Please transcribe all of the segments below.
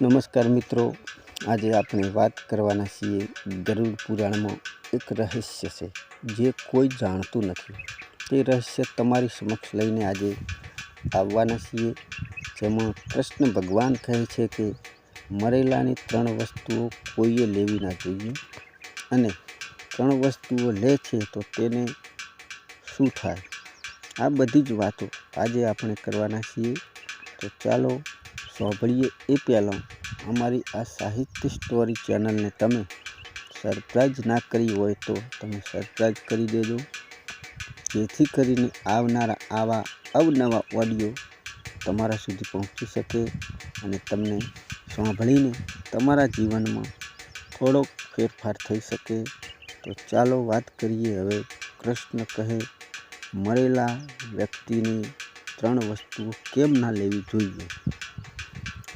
નમસ્કાર મિત્રો, આજે આપણે વાત કરવાના છીએ ગરુડ પુરાણમાં એક રહસ્ય છે જે કોઈ જાણતું નથી. તે રહસ્ય તમારી સમક્ષ લઈને આજે આવવાના છીએ, જેમાં કૃષ્ણ ભગવાન કહે છે કે મરેલાની 3 વસ્તુઓ કોઈએ લેવી ના જોઈએ, અને 3 વસ્તુઓ લે છે તો તેને શું થાય. આ બધી જ વાતો આજે આપણે કરવાના છીએ. તો ચાલો સાંભળીએ. એ પહેલાં અમારી આ સાહિત્ય સ્ટોરી ચેનલને તમે સબસ્ક્રાઈબ ના કરી હોય તો તમે સબસ્ક્રાઈબ કરી દેજો, જેથી કરીને આવનારા આવા અવનવા ઓડિયો તમારા સુધી પહોંચી શકે અને તમને સાંભળીને તમારા જીવનમાં થોડોક ફેરફાર થઈ શકે. તો ચાલો વાત કરીએ હવે. કૃષ્ણ કહે, મરેલા વ્યક્તિની 3 વસ્તુઓ કેમ ના લેવી જોઈએ.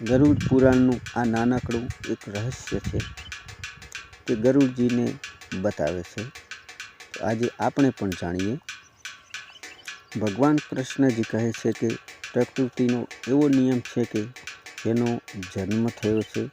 ગરુડ પુરાણનું આ નાનકડું એક રહસ્ય છે તે ગરુડજીને બતાવે છે. તો આજે આપણે પણ જાણીએ. ભગવાન કૃષ્ણજી કહે છે કે પ્રકૃતિનો એવો નિયમ છે કે જેનો જન્મ થયો છે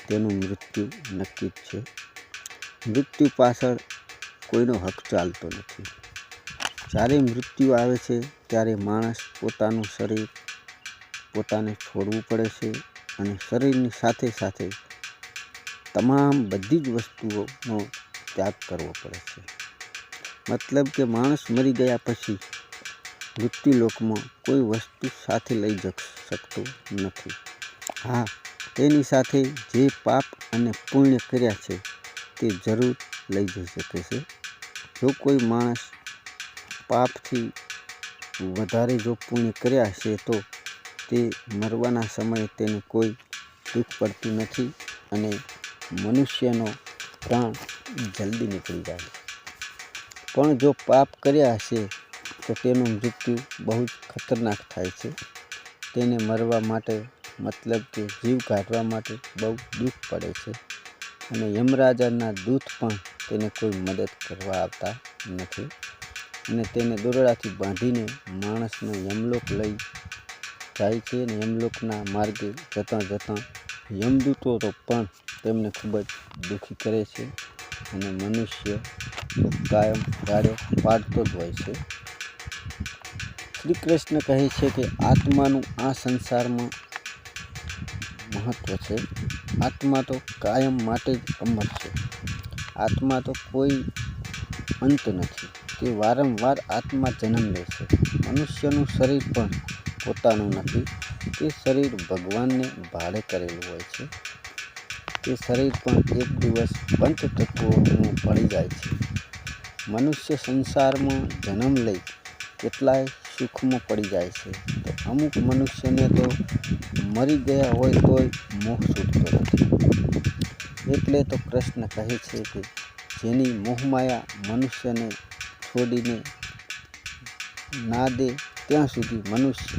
તેનું મૃત્યુ નક્કી જ છે. મૃત્યુ પાછળ કોઈનો હક ચાલતો નથી. જ્યારે મૃત્યુ આવે છે ત્યારે માણસ પોતાનું શરીર પોતાને છોડવું પડે છે, અને શરીરની સાથે સાથે તમામ બધી જ વસ્તુઓનો ત્યાગ કરવો પડે છે. મતલબ કે માણસ મરી ગયા પછી મૃત્યુલોકમાં કોઈ વસ્તુ સાથે લઈ શકતો નથી. હા, તેની સાથે જે પાપ અને પુણ્ય કર્યા છે તે જરૂર લઈ જઈ શકે છે. જો કોઈ માણસ પાપથી વધારે જો પુણ્ય કર્યા છે તો તે મરવાના સમયે તેને કોઈ દુઃખ પડતું નથી, અને મનુષ્યનો પ્રાણ જલ્દી નીકળી જાય. પણ જો પાપ કર્યા હશે તો તેનું મૃત્યુ બહુ જ ખતરનાક થાય છે. તેને મરવા માટે મતલબ કે જીવ કાઢવા માટે બહુ દુઃખ પડે છે, અને યમરાજાના દૂત પણ તેને કોઈ મદદ કરવા આવતા નથી, અને તેને દોરડાથી બાંધીને માણસને યમલોક લઈ જાય છે. અને યમલોકના માર્ગે જતાં યમદૂતો તો પણ તેમને ખૂબ જ દુઃખી કરે છે, અને મનુષ્ય કાયમ ગાળે પાડતો જ હોય છે. શ્રી કૃષ્ણ કહે છે કે આત્માનું આ સંસારમાં મહત્ત્વ છે. આત્મા તો કાયમ માટે જ અમર છે. આત્મા તો કોઈ અંત નથી. તે વારંવાર આત્મા જન્મ લે છે. મનુષ્યનું શરીર પણ પોતાનું નથી. તે શરીર ભગવાનને ભાડે કરેલું હોય છે. તે શરીર પણ એક દિવસ પંચતત્વોનું પડી જાય છે. મનુષ્ય સંસારમાં જન્મ લઈ કેટલાય સુખમાં પડી જાય છે. તો અમુક મનુષ્યને તો મરી ગયા હોય તોય મોહ છૂટતો નથી. એટલે તો કૃષ્ણ કહે છે કે જેની મોહમાયા મનુષ્યને છોડીને ના દે ત્યાં સુધી મનુષ્ય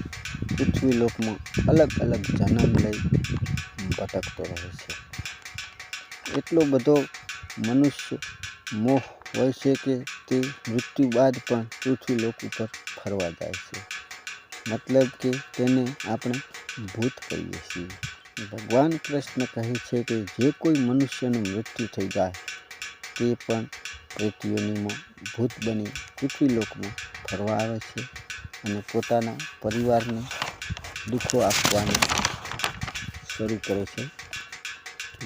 પૃથ્વીલોકમાં અલગ અલગ જન્મ લઈ ભટકતો રહે છે. એટલો બધો મનુષ્ય મોહ હોય છે કે તે મૃત્યુ બાદ પણ પૃથ્વીલોક ઉપર ફરવા જાય છે. મતલબ કે તેને આપણે ભૂત કહીએ છીએ. ભગવાન કૃષ્ણ કહે છે કે જે કોઈ મનુષ્યનું મૃત્યુ થઈ જાય તે પણ પ્રેતયોનીમાં ભૂત બની પૃથ્વીલોકમાં ફરવા આવે છે, અને પોતાના પરિવારને દુઃખો આપવાનું શરૂ કરે છે.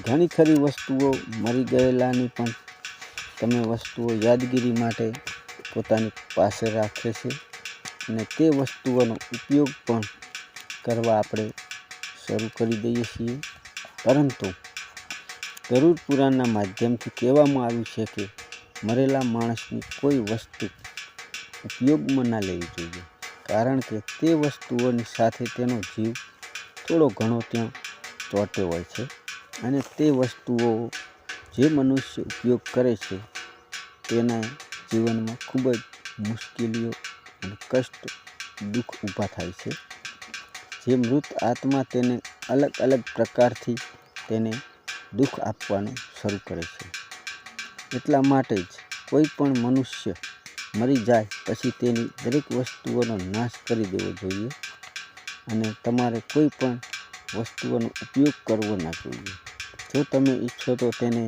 ઘણી ખરી વસ્તુઓ મરી ગયેલાની પણ તમે વસ્તુઓ યાદગીરી માટે પોતાની પાસે રાખે છે, અને તે વસ્તુઓનો ઉપયોગ પણ કરવા આપણે શરૂ કરી દઈએ છીએ. પરંતુ ગરુડ પુરાણના માધ્યમથી કહેવામાં આવ્યું છે કે મરેલા માણસની કોઈ વસ્તુ ઉપયોગમાં ના લેવી જોઈએ, કારણ કે તે વસ્તુઓની સાથે તેનો જીવ થોડો ઘણો ત્યાં ચોંટ્યો હોય છે, અને તે વસ્તુઓ જે મનુષ્ય ઉપયોગ કરે છે તેના જીવનમાં ખૂબ જ મુશ્કેલીઓ અને કષ્ટ દુઃખ ઊભા થાય છે. જે મૃત આત્મા તેને અલગ અલગ પ્રકારથી તેને દુઃખ આપવાનું શરૂ કરે છે. એટલા માટે જ કોઈ પણ મનુષ્ય મરી જાય પછી તેની દરેક વસ્તુઓનો નાશ કરી દેવો જોઈએ, અને તમારે કોઈ પણ વસ્તુઓનો ઉપયોગ કરવો ના જોઈએ. જો તમે ઈચ્છો તો તેને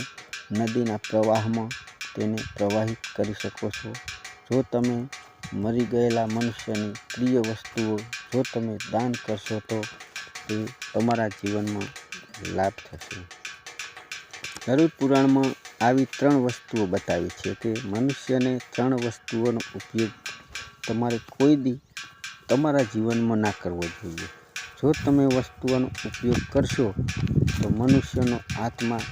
નદીના પ્રવાહમાં તેને પ્રવાહિત કરી શકો છો. જો તમે મરી ગયેલા મનુષ્યની પ્રિય વસ્તુઓ જો તમે દાન કરશો તો તે તમારા જીવનમાં લાભ થશે. ગરુડ પુરાણમાં આવી 3 વસ્તુઓ બતાવી છે કે મનુષ્યને 3 વસ્તુઓનો ઉપયોગ તમારે કોઈ દી તમારા જીવનમાં ના કરવો જોઈએ. જો તમે વસ્તુઓનો ઉપયોગ કરશો તો મનુષ્યનો આત્મા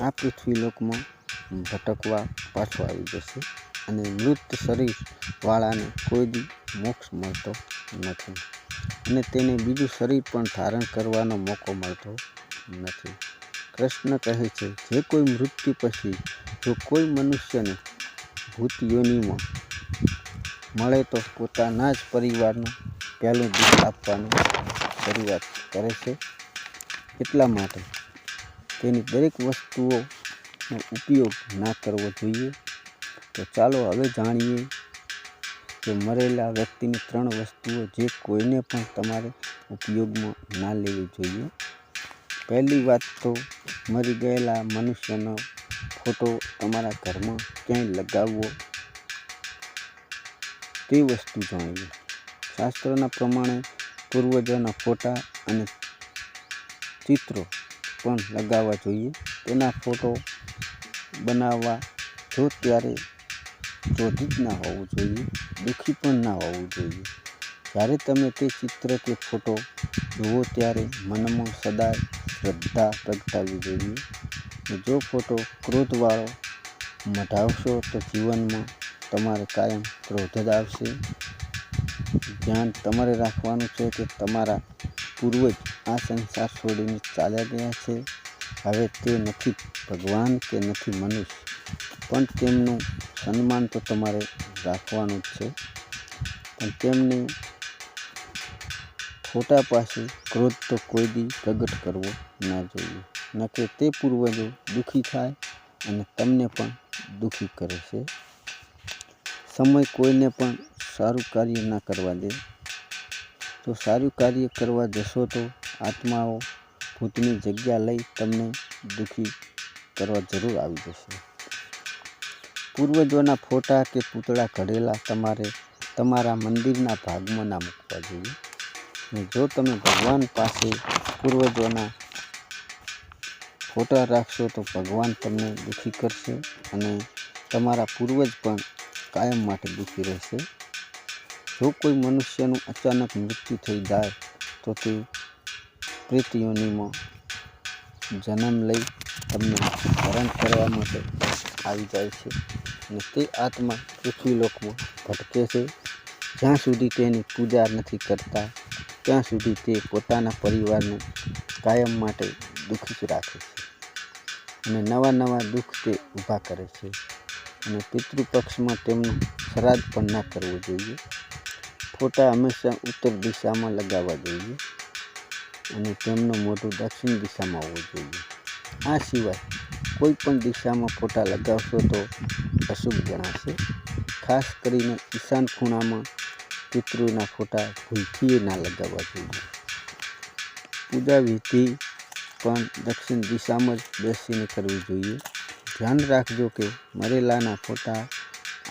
આ પૃથ્વીલોકમાં ભટકવા પાછો આવી જશે અને મૃત શરીરવાળાને કોઈ દી મોક્ષ મળતો નથી અને તેને બીજું શરીર પણ ધારણ કરવાનો મોકો મળતો નથી. કૃષ્ણ કહે છે, જે કોઈ મૃત્યુ પછી જો કોઈ મનુષ્યને ભૂત યોનિમાં મળે તો પોતાના જ પરિવારનું પહેલું દુઃખ આપવાનું શરૂઆત કરે છે. એટલા માટે તેની દરેક વસ્તુઓનો ઉપયોગ ના કરવો જોઈએ. તો ચાલો હવે જાણીએ કે મરેલા વ્યક્તિની 3 વસ્તુઓ જે કોઈને પણ તમારે ઉપયોગમાં ના લેવી જોઈએ. પહેલી વાત તો મરી ગયેલા મનુષ્યનો ફોટો તમારા ઘરમાં ક્યાંય લગાવવો તે વસ્તુ જાણીએ. શાસ્ત્રોના પ્રમાણે પૂર્વજોના ફોટા અને ચિત્રો પણ લગાવવા જોઈએ. તેના ફોટો બનાવવા જો ત્યારે ક્રોધિત ના હોવું જોઈએ, દુઃખી પણ ના હોવું જોઈએ. જ્યારે તમે તે ચિત્ર કે ફોટો જુઓ ત્યારે મનમાં સદાય શ્રદ્ધા પ્રગટાવવી જોઈએ. જો ફોટો ક્રોધવાળો મઢાવશો તો જીવનમાં તમારે કાયમ ક્રોધ જ આવશે. ધ્યાન તમારે રાખવાનું છે કે તમારા પૂર્વજ આ સંસાર છોડીને ચાલ્યા ગયા છે. હવે તે નથી ભગવાન કે નથી મનુષ્ય, પણ તેમનું સન્માન તો તમારે રાખવાનું જ છે. પણ તેમની ફોટા પાસે ક્રોધ તો કોઈ દી પ્રગટ કરવો ના જોઈએ. ન કે તે પૂર્વજો દુઃખી થાય અને તમને પણ દુઃખી કરે છે. સમય કોઈને પણ સારું કાર્ય ના કરવા દે. જો સારું કાર્ય કરવા જશો તો આત્માઓ ભૂતની જગ્યા લઈ તમને દુઃખી કરવા જરૂર આવી જશે. પૂર્વજોના ફોટા કે પૂતળા ઘડેલા તમારે તમારા મંદિરના ભાગમાં ના મૂકવા જોઈએ. અને જો તમે ભગવાન પાસે પૂર્વજોના ફોટા રાખશો તો ભગવાન તમને દુઃખી કરશે અને તમારા પૂર્વજ પણ કાયમ માટે દુઃખી રહેશે. જો કોઈ મનુષ્યનું અચાનક મૃત્યુ થઈ જાય તો તે પ્રેત યોનિમાં જન્મ લઈ તમને હેરાન કરવા માટે આવી જાય છે અને તે આત્મા પૃથ્વીલોકમાં ભટકે છે. જ્યાં સુધી તેની પૂજા નથી કરતા ત્યાં સુધી તે પોતાના પરિવારને કાયમ માટે દુઃખી જ રાખે છે અને નવા નવા દુઃખ તે ઊભા કરે છે. અને પિતૃપક્ષમાં તેમનું શ્રાદ્ધ પણ ના કરવું જોઈએ. ફોટા હંમેશા ઉત્તર દિશામાં લગાવવા જોઈએ અને તેમનું મોઢું દક્ષિણ દિશામાં હોવું જોઈએ. આ સિવાય કોઈ પણ દિશામાં ફોટા લગાવશો તો અશુભ ગણાશે. ખાસ કરીને ઈશાન ખૂણામાં પિતૃના ફોટા ભૂલથી ના લગાવવા જોઈએ. પૂજા વિધિ પણ દક્ષિણ દિશામાં જ બેસીને કરવી જોઈએ. ધ્યાન રાખજો કે મરેલાના ફોટા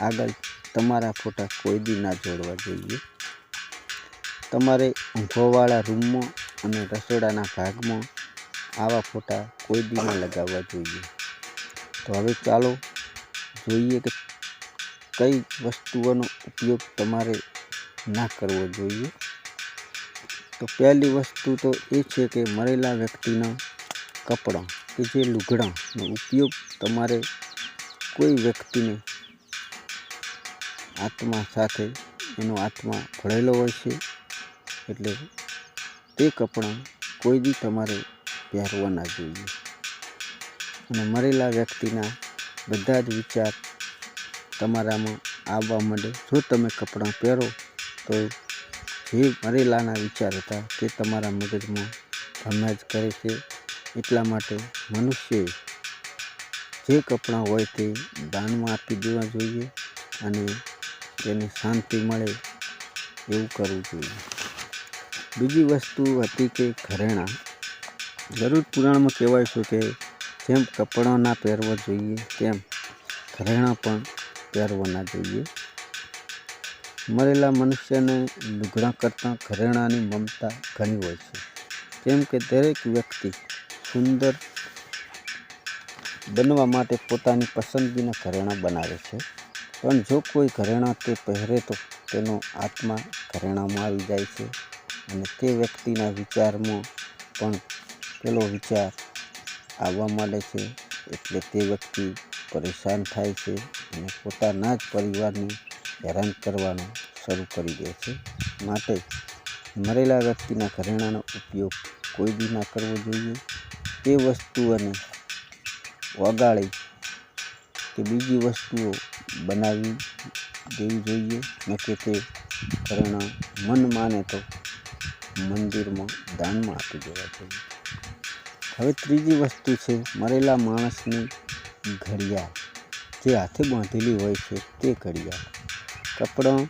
આગળ તમારા ફોટા કોઈ દી ના જોડવા જોઈએ. તમારે ઊંઘોવાળા રૂમમાં અને રસોડાના ભાગમાં આવા ફોટા કોઈ દી ના લગાવવા જોઈએ. તો હવે ચાલો જોઈએ કે કઈ વસ્તુઓનો ઉપયોગ તમારે ના કરવો જોઈએ. તો પહેલી વસ્તુ તો એ છે કે મરેલા વ્યક્તિના કપડાં કે જે લુગડાનો ઉપયોગ તમારે કોઈ વ્યક્તિને આત્મા સાથે એનો આત્મા ભળેલો હોય છે એટલે તે કપડાં કોઈ દી તમારે પહેરવા ના જોઈએ. અને મરેલા વ્યક્તિના બધા જ વિચાર તમારામાં આવવા માંડે. જો તમે કપડાં પહેરો તો જે મરેલાના વિચાર હતા તે તમારા મગજમાં ભમ્યા જ કરે છે. એટલા માટે મનુષ્યએ જે કપડાં હોય તે દાનમાં આપી દેવા જોઈએ અને તેને શાંતિ મળે એવું કરવું જોઈએ. બીજી વસ્તુ હતી કે ઘરેણાં. ગરુડ પુરાણમાં કહેવાય છે કે જેમ કપડાં ના પહેરવા જોઈએ તેમ ઘરેણાં પણ પહેરવા ના જોઈએ. મરેલા મનુષ્યને લુગડા કરતાં ઘરેણાંની મમતા ઘણી હોય છે. કેમ કે દરેક વ્યક્તિ સુંદર બનવા માટે પોતાની પસંદગીના ઘરેણાં બનાવે છે. પણ જો કોઈ ઘરેણાં તે પહેરે તો તેનો આત્મા ઘરેણાંમાં આવી જાય છે અને તે વ્યક્તિના વિચારમાં પણ પેલો વિચાર આવવા માંડે છે. એટલે તે વ્યક્તિ પરેશાન થાય છે અને પોતાના જ પરિવારને હેરાન કરવાનું શરૂ કરી દે છે. માટે મરેલા વ્યક્તિના ઘરેણાંનો ઉપયોગ કોઈ બી ના કરવો જોઈએ. એ વસ્તુઓને ઓગાળી કે બીજી વસ્તુઓ બનાવી દેવી જોઈએ ન કે તે ઘરેણાં મન માને તો મંદિરમાં દાનમાં આપી દેવા જોઈએ. હવે ત્રીજી વસ્તુ છે મરેલા માણસની ઘડિયાળ, જે હાથે બાંધેલી હોય છે તે ઘડિયાળ. કપડાં,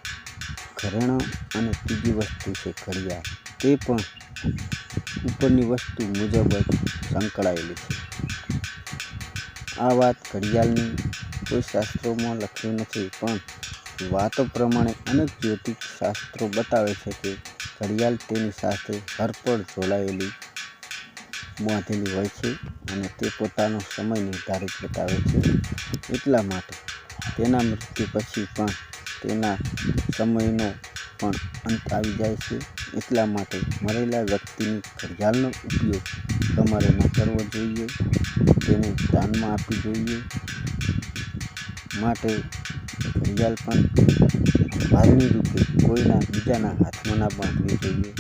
ઘરેણાં અને ત્રીજી વસ્તુ છે ઘડિયાળ, તે પણ ઉપરની વસ્તુ મુજબ જ સંકળાયેલી છે. આ વાત ઘડિયાળની કોઈ શાસ્ત્રોમાં લખ્યું નથી, પણ વાતો પ્રમાણે અનેક જ્યોતિષ શાસ્ત્રો બતાવે છે કે ઘડિયાળ તેની સાથે હરપળ જોડાયેલી બાંધેલી હોય છે અને તે પોતાનો સમય નિર્ધારિત બતાવે છે. એટલા માટે તેના મૃત્યુ પછી પણ તેના સમયનો પણ અંત આવી જાય છે. એટલા માટે મરેલા વ્યક્તિની ઘડિયાળનો ઉપયોગ તમારે ન કરવો જોઈએ, તેને દાનમાં આપવી જોઈએ. માટે ઘડિયાળ પણ ભારની રૂપે કોઈના બીજાના હાથમાં ના બાંધવી જોઈએ.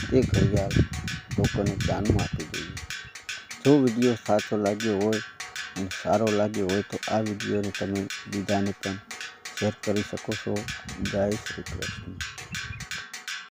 તે ઘડિયાળ લોકોને દાનમાં આપવી જોઈએ. જો વિડીયો સાચો લાગ્યો હોય અને સારો લાગ્યો હોય તો આ વિડીયોને તમે બીજાને પણ શેર કરી શકો છો. જય શ્રી કૃષ્ણ.